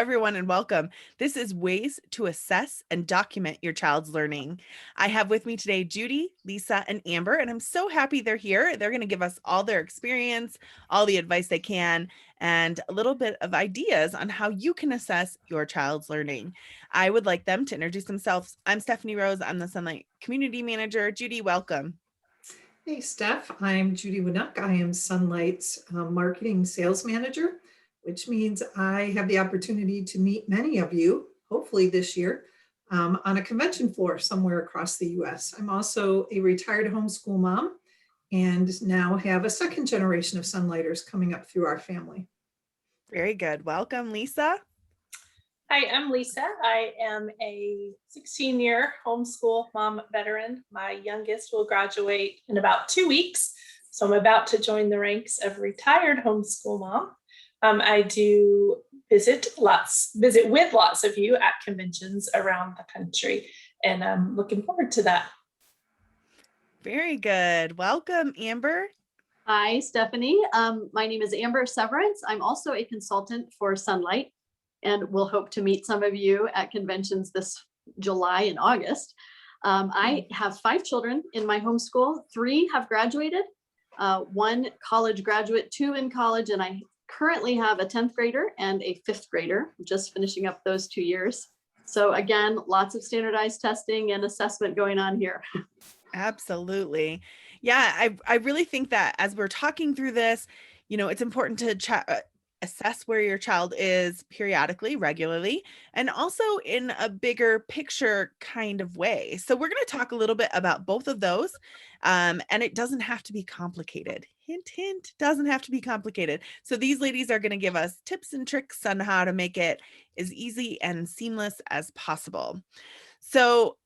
everyone, and welcome. This is Ways to Assess and Document Your Child's Learning. I have with me today Judy, Lisa, and Amber, and I'm so happy they're here. They're going to give us all their experience, all the advice they can, and a little bit of ideas on how you can assess your child's learning. I would like them to introduce themselves. I'm Stephanie Rose. I'm the Sunlight Community Manager. Judy, welcome. Hey, Steph. I'm Judy Winuk. I am Sunlight's Marketing Sales Manager, which means I have the opportunity to meet many of you, hopefully this year, on a convention floor somewhere across the US. I'm also a retired homeschool mom and now have a second generation of Sunlighters coming up through our family. Very good. Welcome, Lisa. Hi, I'm Lisa. I am a 16-year homeschool mom veteran. My youngest will graduate in about 2 weeks, so I'm about to join the ranks of retired homeschool mom. I do visit with lots of you at conventions around the country, and I'm looking forward to that. Very good. Welcome, Amber. Hi, Stephanie. My name is Amber Severance. I'm also a consultant for Sunlight, and we'll hope to meet some of you at conventions this July and August. I have 5 children in my homeschool. 3 have graduated, 1 college graduate, 2 in college, and I currently have a 10th grader and a 5th grader, just finishing up those 2 years. So again, lots of standardized testing and assessment going on here. Absolutely. Yeah, I really think that as we're talking through this, it's important to assess where your child is periodically, regularly, and also in a bigger picture kind of way. So we're going to talk a little bit about both of those, and it doesn't have to be complicated. Hint, hint, doesn't have to be complicated. So these ladies are going to give us tips and tricks on how to make it as easy and seamless as possible. So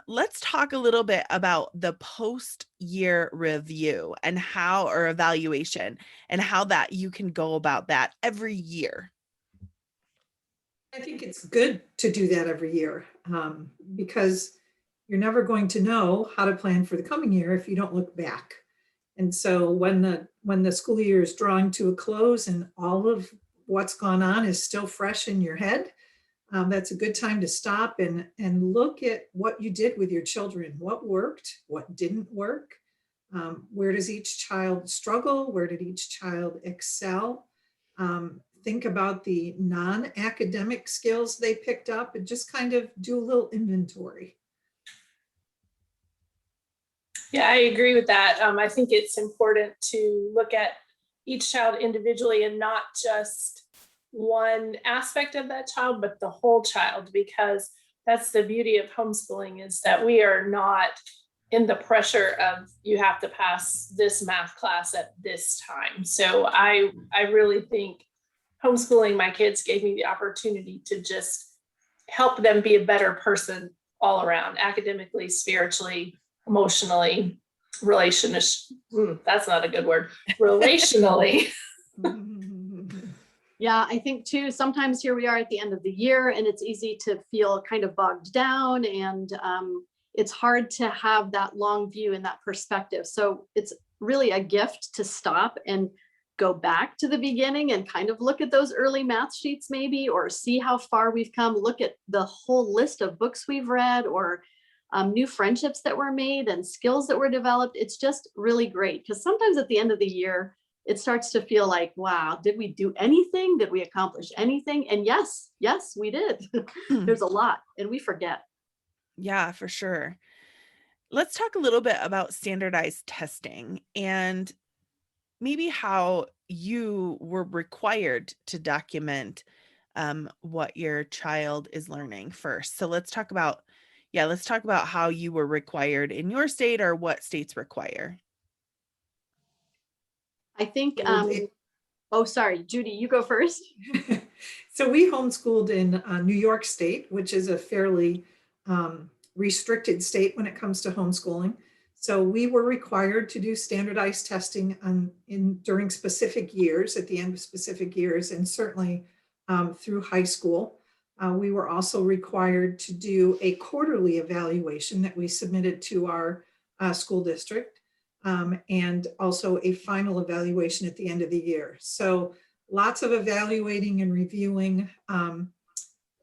let's talk a little bit about the post-year review and or evaluation and how that you can go about that every year. I think it's good to do that every year because you're never going to know how to plan for the coming year if you don't look back. And so when the school year is drawing to a close and all of what's gone on is still fresh in your head, that's a good time to stop and look at what you did with your children. What worked, what didn't work, where does each child struggle, where did each child excel? Think about the non-academic skills they picked up and just kind of do a little inventory. Yeah, I agree with that. I think it's important to look at each child individually and not just one aspect of that child, but the whole child, because that's the beauty of homeschooling, is that we are not in the pressure of you have to pass this math class at this time. So I really think homeschooling my kids gave me the opportunity to just help them be a better person all around, academically, spiritually, emotionally, that's not a good word, relationally. Yeah, I think too, sometimes here we are at the end of the year and it's easy to feel kind of bogged down, and it's hard to have that long view and that perspective. So it's really a gift to stop and go back to the beginning and kind of look at those early math sheets maybe, or see how far we've come, look at the whole list of books we've read, or new friendships that were made and skills that were developed. It's just really great because sometimes at the end of the year, it starts to feel like, wow, did we do anything? Did we accomplish anything? And yes, we did. There's a lot and we forget. Yeah, for sure. Let's talk a little bit about standardized testing and maybe how you were required to document what your child is learning first. So let's talk about how you were required in your state or what states require. I think, oh, sorry, Judy, you go first. So we homeschooled in New York State, which is a fairly restricted state when it comes to homeschooling. So we were required to do standardized testing during specific years, at the end of specific years, and certainly through high school. We were also required to do a quarterly evaluation that we submitted to our school district. And also a final evaluation at the end of the year. So lots of evaluating and reviewing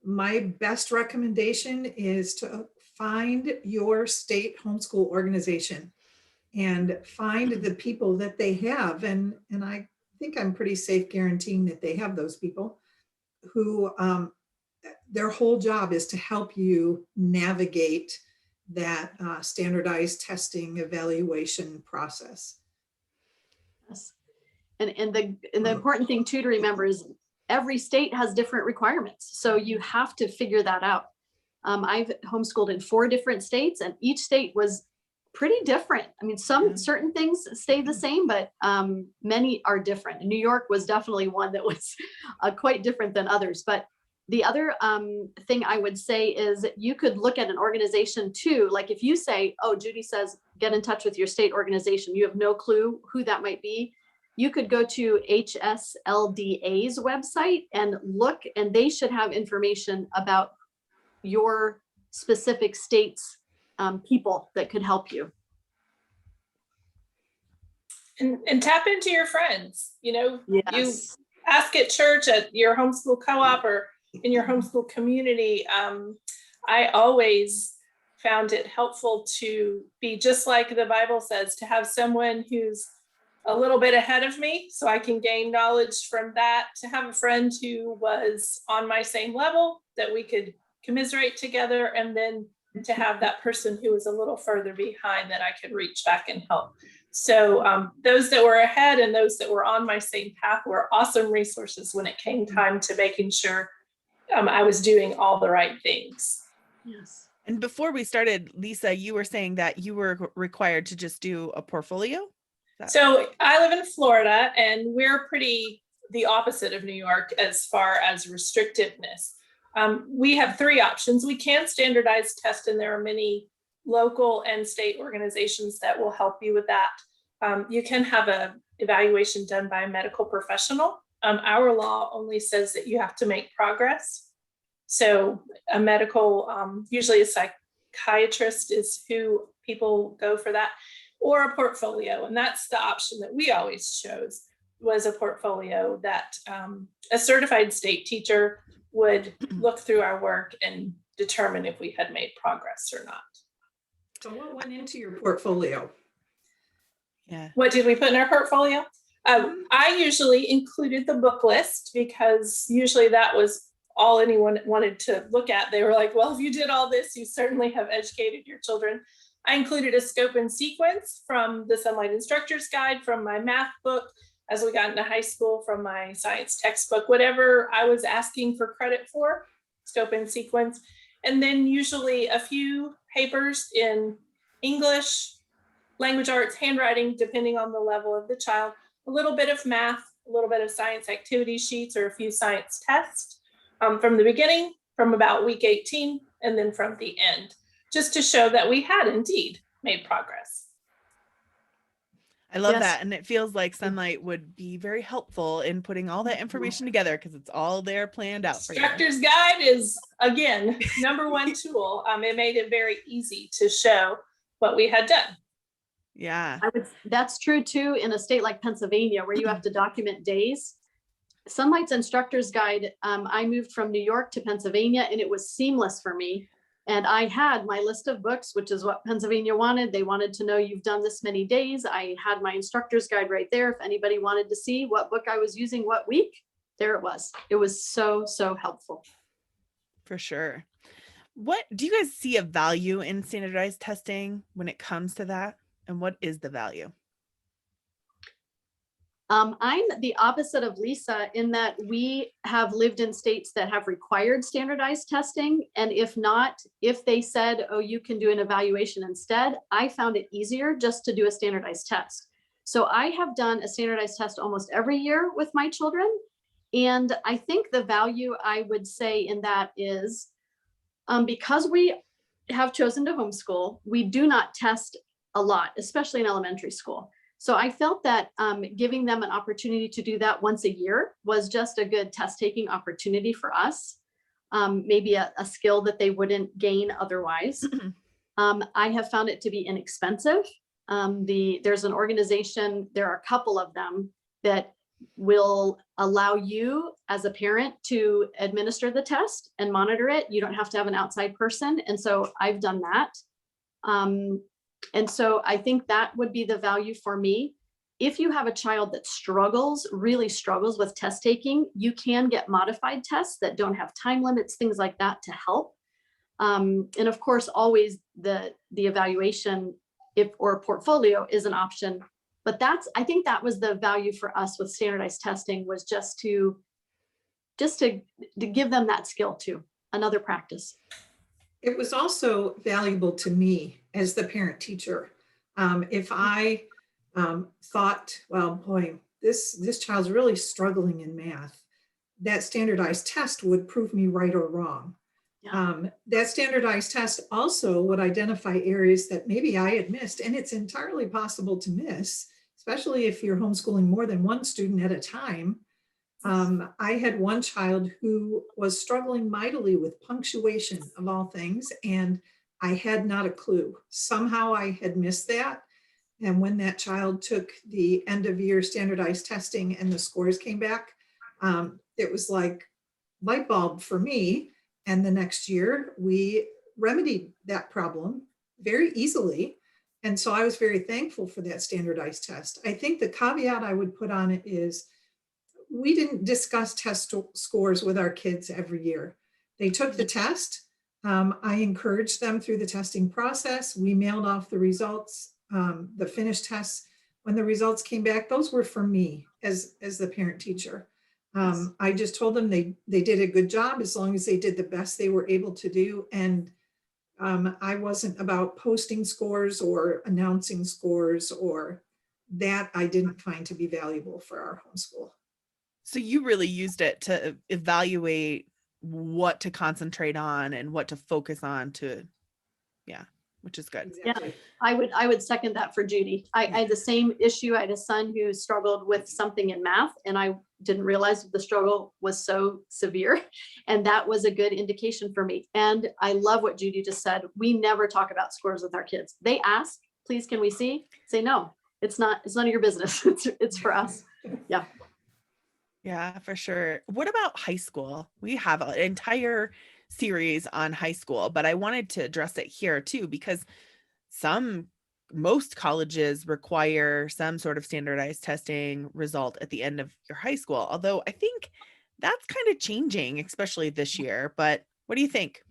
my best recommendation is to find your state homeschool organization and find the people that they have. And I think I'm pretty safe guaranteeing that they have those people who their whole job is to help you navigate that standardized testing evaluation process. Yes. And the important thing too to remember is every state has different requirements. So you have to figure that out. I've homeschooled in 4 different states, and each state was pretty different. I mean, some certain things stay the same, but many are different. New York was definitely one that was quite different than others. But the other thing I would say is you could look at an organization too. Like if you say, oh, Judy says, get in touch with your state organization. You have no clue who that might be. You could go to HSLDA's website and look, and they should have information about your specific state's people that could help you. And tap into your friends. You know, Yes. you ask at church, at your homeschool co-op, or in your homeschool community. I always found it helpful to be just like the Bible says, to have someone who's a little bit ahead of me so I can gain knowledge from that, to have a friend who was on my same level that we could commiserate together, and then to have that person who was a little further behind that I could reach back and help. So those that were ahead and those that were on my same path were awesome resources when it came time to making sure I was doing all the right things. Yes. And before we started, Lisa, you were saying that you were required to just do a portfolio? So I live in Florida, and we're pretty the opposite of New York as far as restrictiveness. We have 3 options. We can standardize test, and there are many local and state organizations that will help you with that. You can have an evaluation done by a medical professional. Our law only says that you have to make progress. So a medical, usually a psychiatrist is who people go for that, or a portfolio. And that's the option that we always chose, was a portfolio that a certified state teacher would look through our work and determine if we had made progress or not. So what went into your portfolio? Yeah. What did we put in our portfolio? I usually included the book list, because usually that was all anyone wanted to look at. They were like, well, if you did all this, you certainly have educated your children. I included a scope and sequence from the Sunlight Instructor's Guide, from my math book, as we got into high school, from my science textbook, whatever I was asking for credit for, scope and sequence. And then usually a few papers in English, language arts, handwriting, depending on the level of the child, a little bit of math, a little bit of science activity sheets, or a few science tests from the beginning, from about week 18, and then from the end, just to show that we had indeed made progress. I love Yes. that. And it feels like Sunlight would be very helpful in putting all that information together, because it's all there planned out for you. Instructor's Guide is, again, #1 tool. It made it very easy to show what we had done. Yeah. That's true too in a state like Pennsylvania, where you have to document days. Sunlight's Instructor's Guide, I moved from New York to Pennsylvania, and it was seamless for me. And I had my list of books, which is what Pennsylvania wanted. They wanted to know you've done this many days. I had my instructor's guide right there. If anybody wanted to see what book I was using what week, there it was. It was so, so helpful. For sure. What do you guys see a value in standardized testing when it comes to that? And what is the value? I'm the opposite of Lisa in that we have lived in states that have required standardized testing. And if not, if they said, oh, you can do an evaluation instead, I found it easier just to do a standardized test. So I have done a standardized test almost every year with my children. And I think the value I would say in that is because we have chosen to homeschool, we do not test a lot, especially in elementary school. So I felt that giving them an opportunity to do that once a year was just a good test taking opportunity for us, maybe a skill that they wouldn't gain otherwise. I have found it to be inexpensive. There's an organization, there are a couple of them that will allow you as a parent to administer the test and monitor it. You don't have to have an outside person. And so I've done that. And so I think that would be the value for me. If you have a child that really struggles with test taking, you can get modified tests that don't have time limits, things like that to help. And of course, always the evaluation or portfolio is an option. But I think that was the value for us with standardized testing, was just to give them that skill too, another practice. It was also valuable to me as the parent teacher. If I thought, well, boy, this child's really struggling in math, that standardized test would prove me right or wrong. Yeah. That standardized test also would identify areas that maybe I had missed, and it's entirely possible to miss, especially if you're homeschooling more than one student at a time. I had one child who was struggling mightily with punctuation of all things, and I had not a clue. Somehow I had missed that. And when that child took the end of year standardized testing and the scores came back, it was like light bulb for me. And the next year we remedied that problem very easily. And so I was very thankful for that standardized test. I think the caveat I would put on it is we didn't discuss test scores with our kids every year. They took the test. I encouraged them through the testing process. We mailed off the results, the finished tests. When the results came back, those were for me as the parent teacher. I just told them they did a good job as long as they did the best they were able to do. And I wasn't about posting scores or announcing scores, or that I didn't find to be valuable for our homeschool. So you really used it to evaluate what to concentrate on and what to focus on which is good. Exactly. Yeah, I would second that for Judy. I had the same issue. I had a son who struggled with something in math, and I didn't realize the struggle was so severe. And that was a good indication for me. And I love what Judy just said. We never talk about scores with our kids. They ask, please, can we see? Say, no, it's none of your business. It's for us. Yeah. Yeah, for sure. What about high school? We have an entire series on high school, but I wanted to address it here too, because most colleges require some sort of standardized testing result at the end of your high school. Although I think that's kind of changing, especially this year. But what do you think?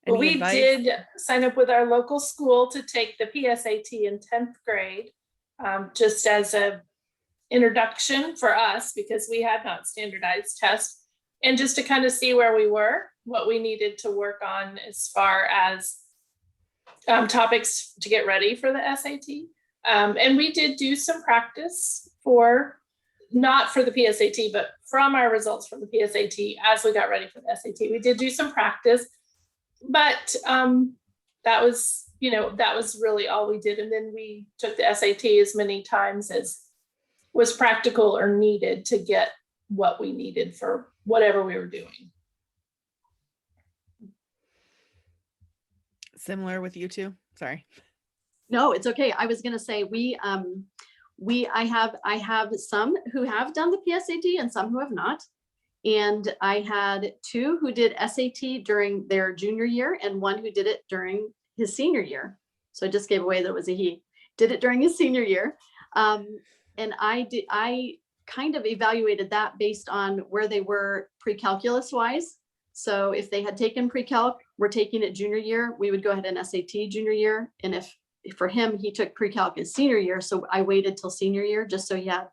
Well, we did sign up with our local school to take the PSAT in 10th grade, just as a introduction for us, because we had not standardized tests, and just to kind of see where we were, what we needed to work on as far as topics to get ready for the SAT. And we did do some practice not for the PSAT, but from our results from the PSAT as we got ready for the SAT. We did do some practice, but that was really all we did. And then we took the SAT as many times as was practical or needed to get what we needed for whatever we were doing. Similar with you two? Sorry. No, it's okay. I was going to say I have some who have done the PSAT and some who have not. And I had two who did SAT during their junior year and one who did it during his senior year. So I just gave away that it was a he. Did it during his senior year. And I kind of evaluated that based on where they were pre-calculus wise. So if they had taken pre-calc, we're taking it junior year, we would go ahead and SAT junior year. And if for him, he took pre-calc his senior year. So I waited till senior year just so he had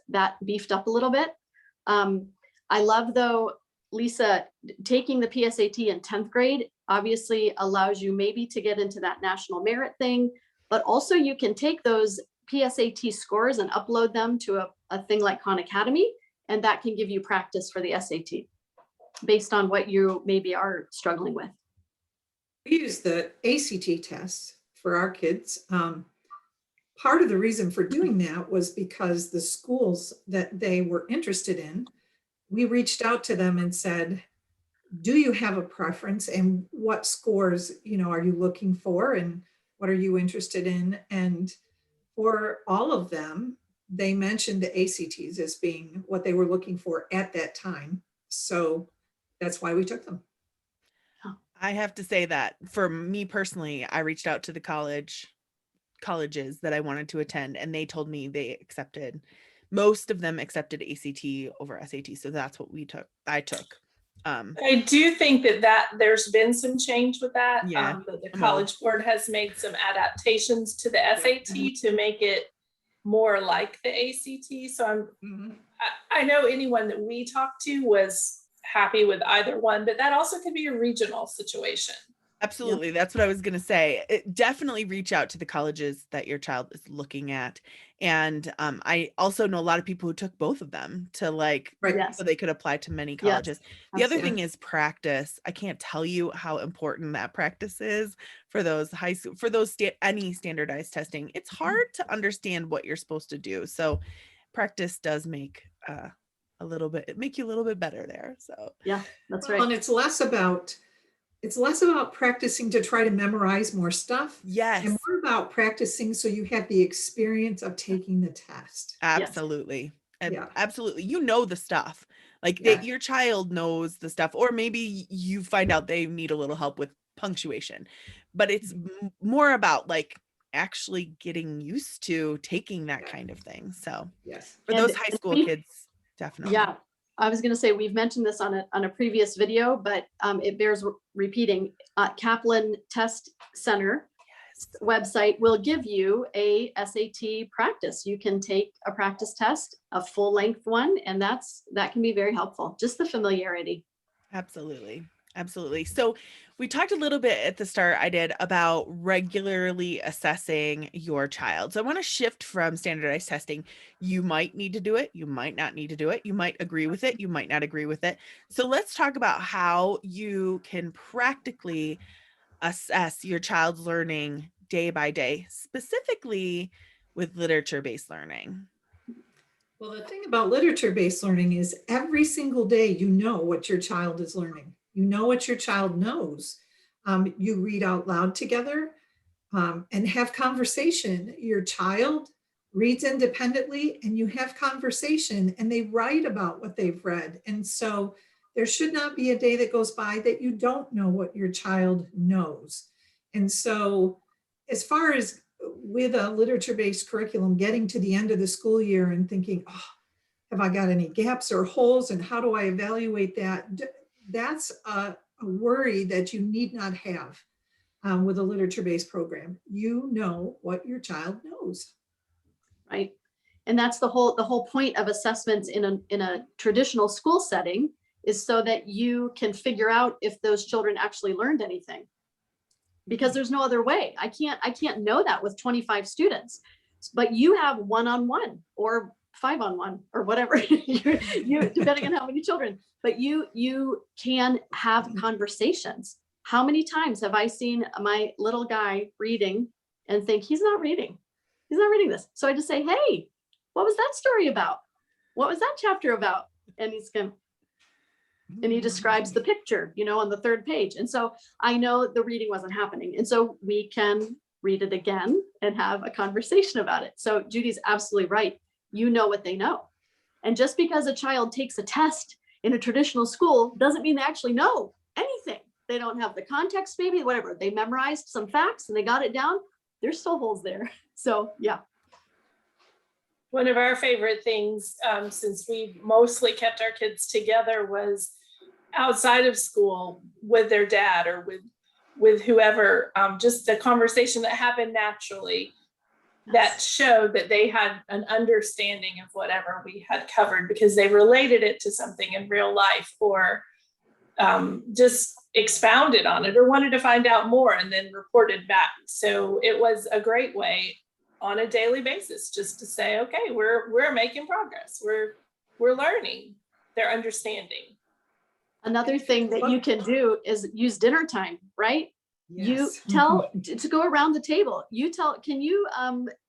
that beefed up a little bit. I love though, Lisa, taking the PSAT in 10th grade obviously allows you maybe to get into that national merit thing, but also you can take those PSAT scores and upload them to a thing like Khan Academy, and that can give you practice for the SAT based on what you maybe are struggling with. We use the ACT tests for our kids. Part of the reason for doing that was because the schools that they were interested in, we reached out to them and said, do you have a preference, and what scores, are you looking for, and what are you interested in? And for all of them, they mentioned the ACTs as being what they were looking for at that time. So that's why we took them. I have to say that for me personally, I reached out to the colleges that I wanted to attend, and they told me most of them accepted ACT over SAT. So that's what I took. I do think that there's been some change with that. Yeah, That the College Board has made some adaptations to the SAT to make it more like the ACT. So I know anyone that we talked to was happy with either one, but that also could be a regional situation. Absolutely. That's what I was going to say. Definitely reach out to the colleges that your child is looking at. And I also know a lot of people who took both of them to so they could apply to many colleges. The other thing is practice. I can't tell you how important that practice is for those any standardized testing. It's hard to understand what you're supposed to do. So practice does make you a little bit better there. So yeah, that's right. And it's less about practicing to try to memorize more stuff. Yes. And more about practicing so you have the experience of taking the test. Absolutely. Yeah. Absolutely. You know the stuff. Your child knows the stuff, or maybe you find out they need a little help with punctuation. But it's more about actually getting used to taking that kind of thing. So for those high school kids, definitely. Yeah. I was going to say, we've mentioned this on a previous video, but it bears repeating. Kaplan Test Center website will give you a SAT practice. You can take a practice test, a full-length one, and that can be very helpful. Just the familiarity. Absolutely. Absolutely. So we talked a little bit at the start, I did, about regularly assessing your child. So I want to shift from standardized testing. You might need to do it. You might not need to do it. You might agree with it. You might not agree with it. So let's talk about how you can practically assess your child's learning day by day, specifically with literature-based learning. Well, the thing about literature-based learning is every single day you know what your child is learning. You know what your child knows. You read out loud together and have conversation. Your child reads independently and you have conversation, and they write about what they've read. And so there should not be a day that goes by that you don't know what your child knows. And so as far as with a literature-based curriculum, getting to the end of the school year and thinking, oh, have I got any gaps or holes, and how do I evaluate that? That's a worry that you need not have with a literature-based program. You know what your child knows. Right. And that's the whole point of assessments in a traditional school setting, is so that you can figure out if those children actually learned anything. Because there's no other way. I can't know that with 25 students, but you have 1-on-1 or 5-on-1 or whatever, you depending on how many children, but you can have conversations. How many times have I seen my little guy reading and think he's not reading this? So I just say, hey, what was that story about? What was that chapter about? And he describes the picture, on the 3rd page. And so I know the reading wasn't happening. And so we can read it again and have a conversation about it. So Judy's absolutely right. You know what they know. And just because a child takes a test in a traditional school doesn't mean they actually know anything. They don't have the context, maybe, whatever. They memorized some facts and they got it down. There's still holes there. So, yeah. One of our favorite things, since we mostly kept our kids together, was outside of school with their dad or with whoever, just the conversation that happened naturally that showed that they had an understanding of whatever we had covered because they related it to something in real life, or just expounded on it or wanted to find out more and then reported back. So it was a great way on a daily basis just to say, okay, we're making progress. We're learning. They're understanding. Another thing that you can do is use dinner time, right? Yes. You tell to go around the table. Can you,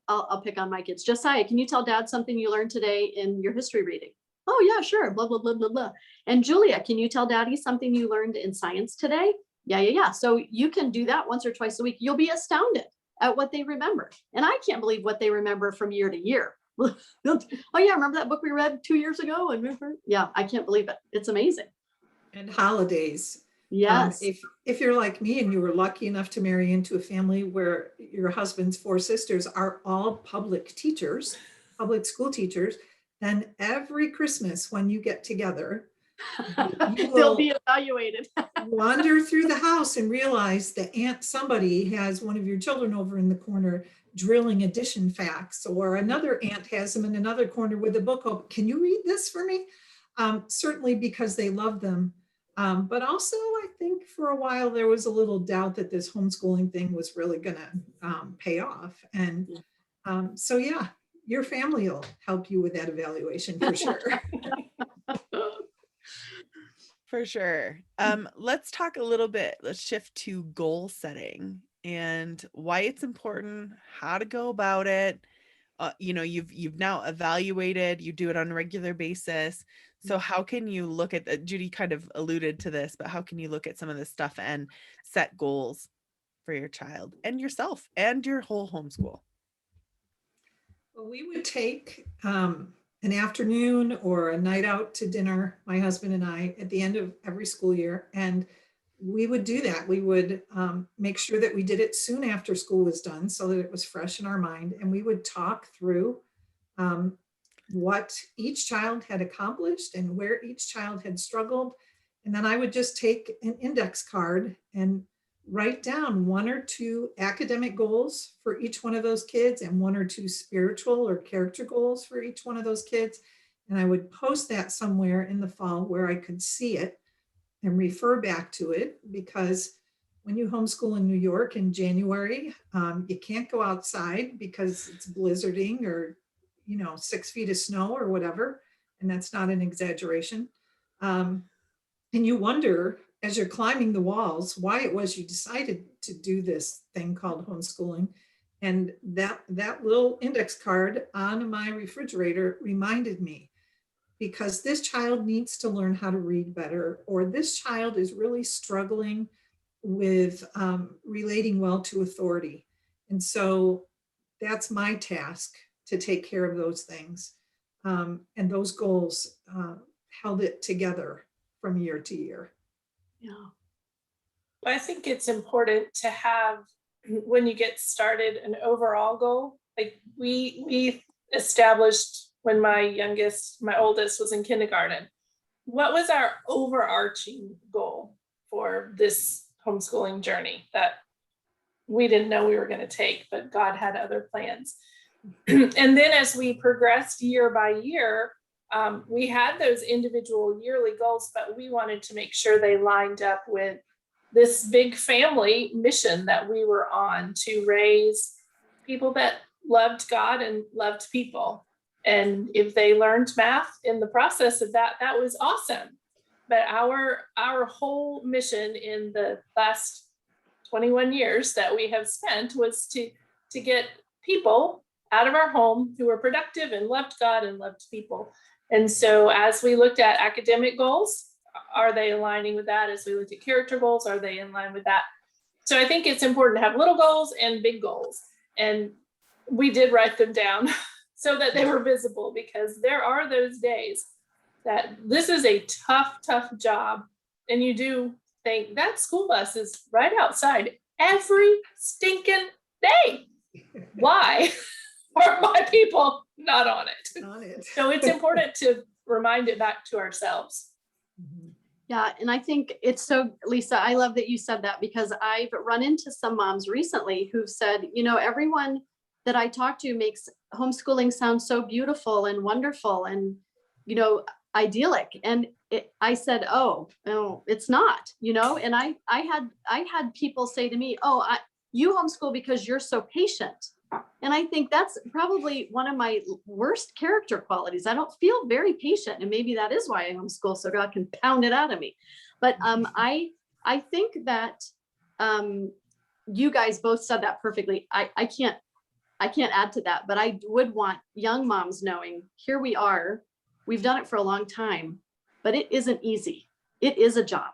I'll pick on my kids. Josiah, can you tell dad something you learned today in your history reading? Oh yeah, sure, blah, blah, blah, blah, blah. And Julia, can you tell daddy something you learned in science today? Yeah. So you can do that once or twice a week. You'll be astounded at what they remember. And I can't believe what they remember from year to year. oh yeah, remember that book we read 2 years ago? And yeah, I can't believe it. It's amazing. And holidays. Yes. If you're like me and you were lucky enough to marry into a family where your husband's 4 sisters are all public teachers, public school teachers, then every Christmas when you get together, you They'll will be evaluated. wander through the house and realize that Aunt somebody has one of your children over in the corner drilling addition facts, or another aunt has them in another corner with a book open. Can you read this for me? Certainly because they love them. But also, I think for a while there was a little doubt that this homeschooling thing was really going to pay off. And so, yeah, your family will help you with that evaluation for sure. For sure. Let's talk a little bit. Let's shift to goal setting and why it's important, how to go about it. You've now evaluated, you do it on a regular basis. So how can you look at Judy kind of alluded to this, but how can you look at some of this stuff and set goals for your child and yourself and your whole homeschool? Well, we would take an afternoon or a night out to dinner, my husband and I, at the end of every school year. And we would do that. We would make sure that we did it soon after school was done so that it was fresh in our mind. And we would talk through what each child had accomplished and where each child had struggled. And then I would just take an index card and write down 1 or 2 academic goals for each one of those kids and 1 or 2 spiritual or character goals for each one of those kids. And I would post that somewhere in the fall where I could see it and refer back to it, because when you homeschool in New York in January, you can't go outside because it's blizzarding or 6 feet of snow or whatever. And that's not an exaggeration. And you wonder, as you're climbing the walls, why it was you decided to do this thing called homeschooling. And that little index card on my refrigerator reminded me, because this child needs to learn how to read better, or this child is really struggling with relating well to authority. And so that's my task, to take care of those things. And those goals held it together from year to year. Yeah. I think it's important to have, when you get started, an overall goal. Like we established when my oldest was in kindergarten, what was our overarching goal for this homeschooling journey that we didn't know we were going to take, but God had other plans. And then as we progressed year by year, we had those individual yearly goals, but we wanted to make sure they lined up with this big family mission that we were on, to raise people that loved God and loved people. And if they learned math in the process of that, that was awesome. But our whole mission in the last 21 years that we have spent was to get people out of our home who were productive and loved God and loved people. And so as we looked at academic goals, are they aligning with that? As we looked at character goals, are they in line with that? So I think it's important to have little goals and big goals. And we did write them down so that they were visible, because there are those days that this is a tough job. And you do think that school bus is right outside every stinking day. Why are my people not on it? So it's important to remind it back to ourselves. Yeah. And I think it's so, Lisa, I love that you said that, because I've run into some moms recently who've said, everyone that I talk to makes homeschooling sound so beautiful and wonderful and, idyllic. And I said, oh, no, it's not, and I had people say to me, oh, you homeschool because you're so patient. And I think that's probably one of my worst character qualities. I don't feel very patient. And maybe that is why I homeschool, so God can pound it out of me. But I think that you guys both said that perfectly. I can't add to that, but I would want young moms knowing, here we are, we've done it for a long time, but it isn't easy. It is a job.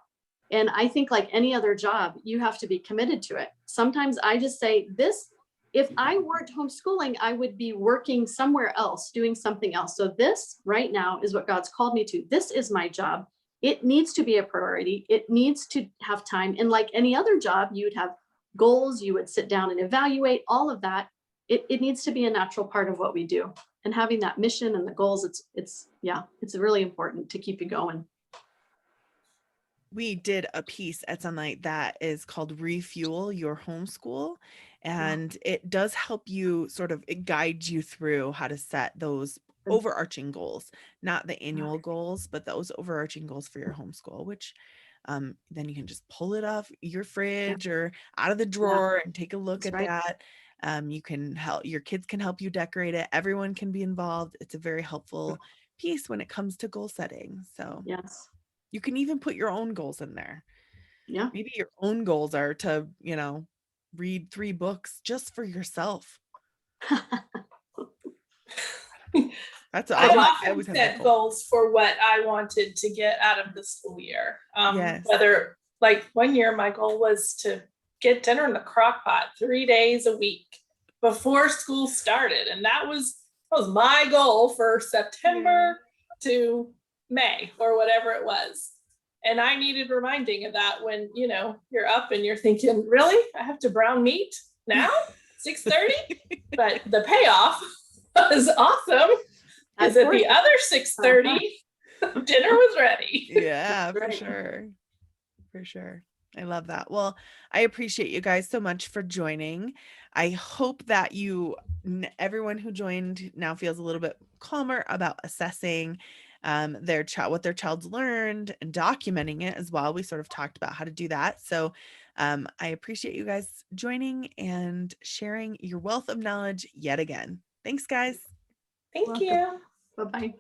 And I think like any other job, you have to be committed to it. Sometimes I just say, this if I weren't homeschooling, I would be working somewhere else, doing something else. So this right now is what God's called me to. This is my job. It needs to be a priority. It needs to have time. And like any other job, you would have goals, you would sit down and evaluate all of that. It needs to be a natural part of what we do. And having that mission and the goals, it's really important to keep you going. We did a piece at Sunlight that is called Refuel Your Homeschool. And it does help you it guides you through how to set those overarching goals, not the annual goals, but those overarching goals for your homeschool, which then you can just pull it off your fridge or out of the drawer and take a look at that. You can help, your kids can help you decorate it. Everyone can be involved. It's a very helpful piece when it comes to goal setting. So yes, you can even put your own goals in there. yeah. Maybe your own goals are to, read 3 books just for yourself. That's I often always have set that goal. goals for what I wanted to get out of the school year. Yes. Whether, like, one year my goal was to get dinner in the crock pot 3 days a week before school started. And that was my goal for September to May or whatever it was. And I needed reminding of that when, you're up and you're thinking, really? I have to brown meat now? 6:30? But the payoff was awesome. Because at the other 6:30, dinner was ready. Yeah, for sure. For sure. I love that. Well, I appreciate you guys so much for joining. I hope that everyone who joined now feels a little bit calmer about assessing what their child's learned and documenting it as well. We sort of talked about how to do that. So I appreciate you guys joining and sharing your wealth of knowledge yet again. Thanks, guys. Thank you. Bye-bye.